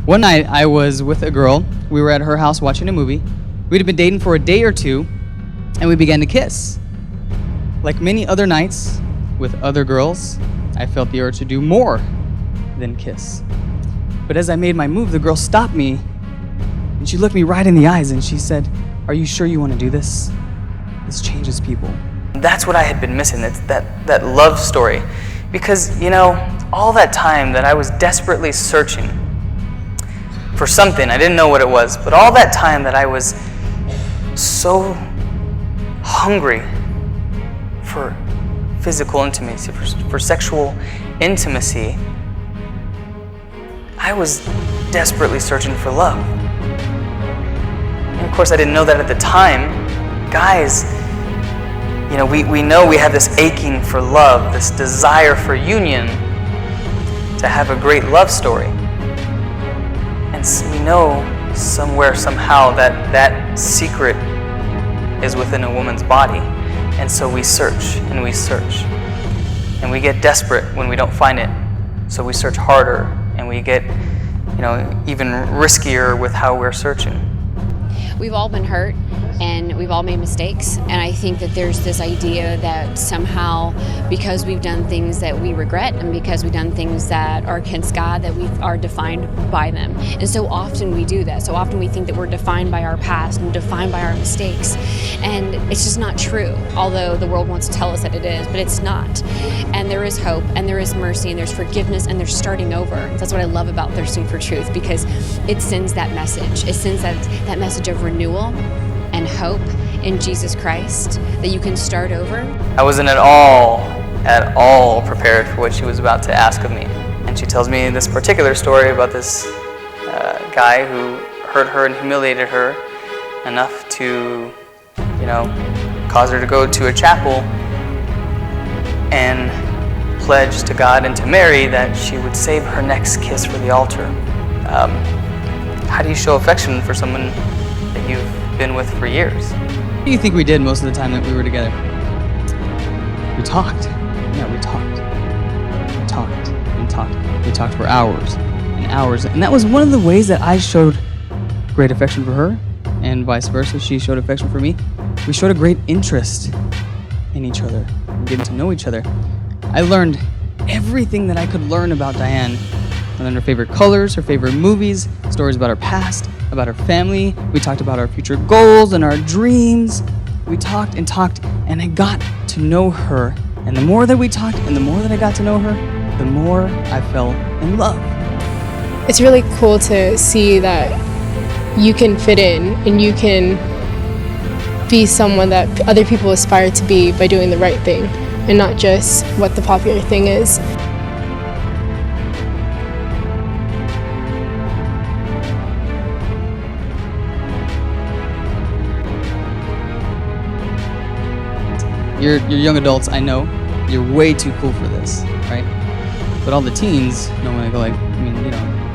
One night, I was with a girl. We were at her house watching a movie. We'd been dating for a day or two, and we began to kiss. Like many other nights with other girls, I felt the urge to do more than kiss. But as I made my move, the girl stopped me, and she looked me right in the eyes, and she said, "Are you sure you want to do this? This changes people." That's what I had been missing. It's that love story. Because, all that time that I was desperately searching for something, I didn't know what it was, but all that time that I was so hungry for physical intimacy, for sexual intimacy, I was desperately searching for love. And of course, I didn't know that at the time. Guys, we know we have this aching for love, this desire for union, to have a great love story. And we know somewhere, somehow, that secret is within a woman's body. And so we search, and we search. And we get desperate when we don't find it. So we search harder, and we get, even riskier with how we're searching. We've all been hurt, and we've all made mistakes, and I think that there's this idea that somehow because we've done things that we regret and because we've done things that are against God, that we are defined by them. And so often we do that. So often we think that we're defined by our past and defined by our mistakes, and it's just not true, although the world wants to tell us that it is, but it's not. And there is hope, and there is mercy, and there's forgiveness, and there's starting over. That's what I love about Thirsting for Truth, because it sends that message. It sends that message of renewal and hope in Jesus Christ, that you can start over. I wasn't at all prepared for what she was about to ask of me. And she tells me this particular story about this guy who hurt her and humiliated her enough to, cause her to go to a chapel and pledge to God and to Mary that she would save her next kiss for the altar. How do you show affection for someone that you've been with for years? What do you think we did most of the time that we were together? We talked. Yeah, we talked. We talked and talked. We talked for hours and hours. And that was one of the ways that I showed great affection for her, and vice versa. She showed affection for me. We showed a great interest in each other, getting to know each other. I learned everything that I could learn about Diane. I learned her favorite colors, her favorite movies, stories about her past, about her family. We talked about our future goals and our dreams. We talked, and I got to know her. And the more that we talked and the more that I got to know her, the more I fell in love. It's really cool to see that you can fit in and you can be someone that other people aspire to be by doing the right thing and not just what the popular thing is. You're young adults, I know, you're way too cool for this, right? But all the teens, when I go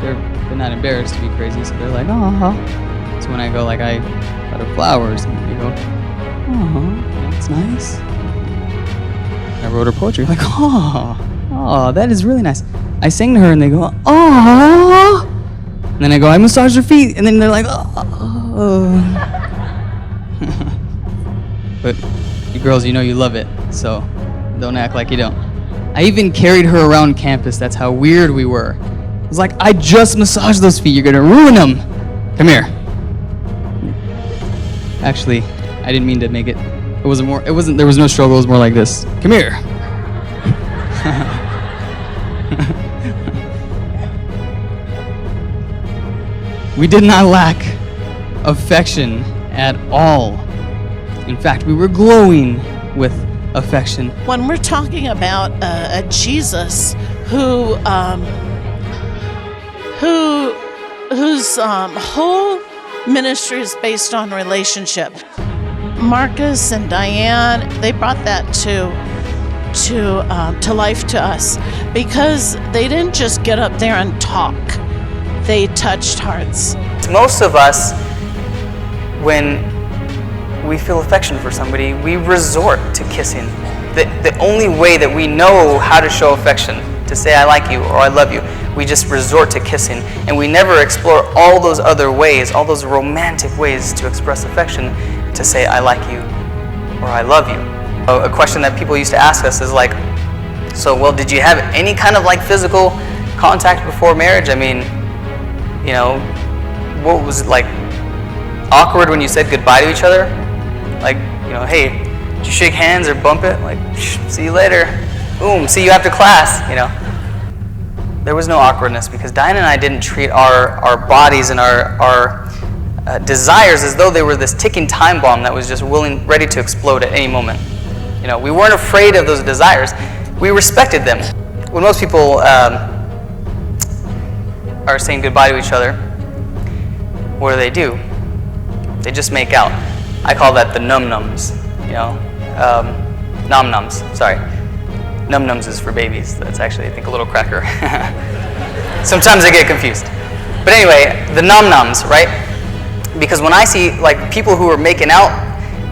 they're not embarrassed to be crazy, so they're like, oh. So when I go I got her flowers, and they go, oh, that's nice. I wrote her poetry, oh, that is really nice. I sang to her, and they go, oh. And then I go, I massage her feet, and then they're like, oh. But you girls, you love it, so don't act like you don't. I even carried her around campus. That's how weird we were. I was like, I just massaged those feet. You're gonna ruin them. Come here. Actually, I didn't mean to make it. There was no struggle. It was more like this. Come here. We did not lack affection at all. In fact, we were glowing with affection. When we're talking about a Jesus whose whole ministry is based on relationship, Marcus and Diane, they brought that to life to us, because they didn't just get up there and talk; they touched hearts. Most of us, when we feel affection for somebody, we resort to kissing. The only way that we know how to show affection, to say I like you or I love you, we just resort to kissing, and we never explore all those other ways, all those romantic ways to express affection, to say, I like you, or I love you. A question that people used to ask us is like, so, well, did you have any kind of like physical contact before marriage? I mean, you know, what was it like awkward when you said goodbye to each other? Like, you know, hey, did you shake hands or bump it? Like, see you later. Boom, see you after class, you know. There was no awkwardness because Diane and I didn't treat our bodies and our desires as though they were this ticking time bomb that was just ready to explode at any moment. You know, we weren't afraid of those desires. We respected them. When most people are saying goodbye to each other, what do? They just make out. I call that the num-nums, you know. Nom-nums, sorry. Num-nums is for babies. That's actually, I think, a little cracker. Sometimes I get confused. But anyway, the nom-nums, right? Because when I see like people who are making out,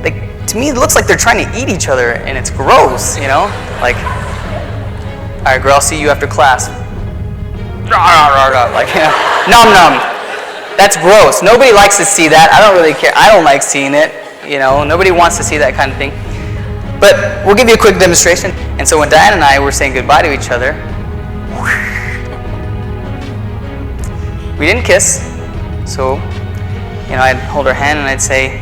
like, to me it looks like they're trying to eat each other, and it's gross, you know? Like, all right, girl, I'll see you after class. Like, you know, nom-nom. That's gross. Nobody likes to see that. I don't really care. I don't like seeing it. You know, nobody wants to see that kind of thing. But we'll give you a quick demonstration. And so when Diane and I were saying goodbye to each other, we didn't kiss. So, you know, I'd hold her hand and I'd say,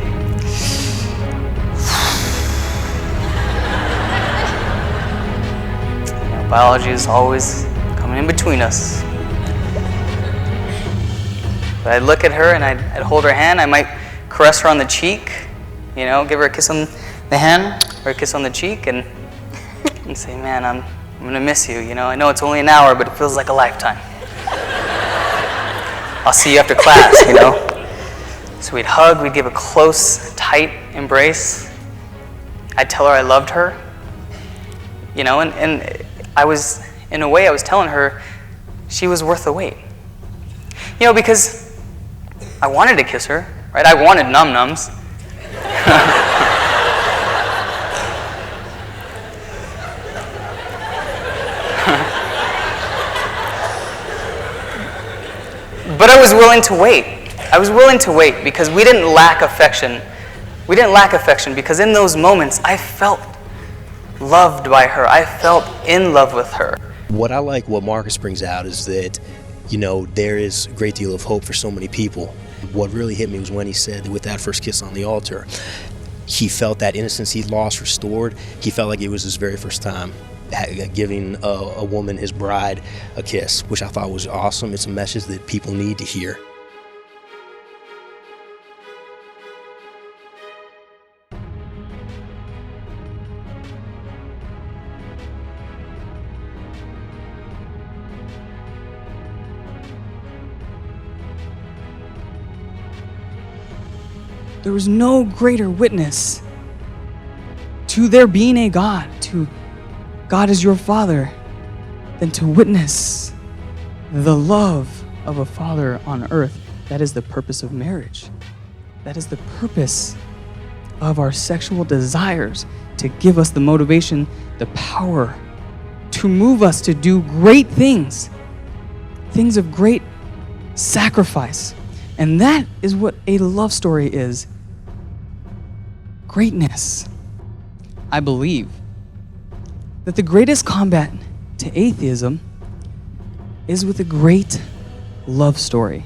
you know, biology is always coming in between us. But I'd look at her and I'd hold her hand. I might caress her on the cheek, you know, give her a kiss on the hand or a kiss on the cheek, and say, man, I'm gonna miss you, you know. I know it's only an hour, but it feels like a lifetime. I'll see you after class, you know. So we'd hug, we'd give a close, tight embrace. I'd tell her I loved her, you know, and I was, in a way, I was telling her she was worth the wait. You know, because I wanted to kiss her, right? I wanted num-nums. But I was willing to wait. I was willing to wait because we didn't lack affection. We didn't lack affection because in those moments I felt loved by her. I felt in love with her. What I like what Marcus brings out is that, you know, there is a great deal of hope for so many people. What really hit me was when he said that with that first kiss on the altar, he felt that innocence he'd lost restored. He felt like it was his very first time giving a woman, his bride, a kiss, which I thought was awesome. It's a message that people need to hear. There was no greater witness to there being a God, to God as your Father, than to witness the love of a father on earth. That is the purpose of marriage. That is the purpose of our sexual desires, to give us the motivation, the power, to move us to do great things, things of great sacrifice. And that is what a love story is. Greatness. I believe that the greatest combat to atheism is with a great love story.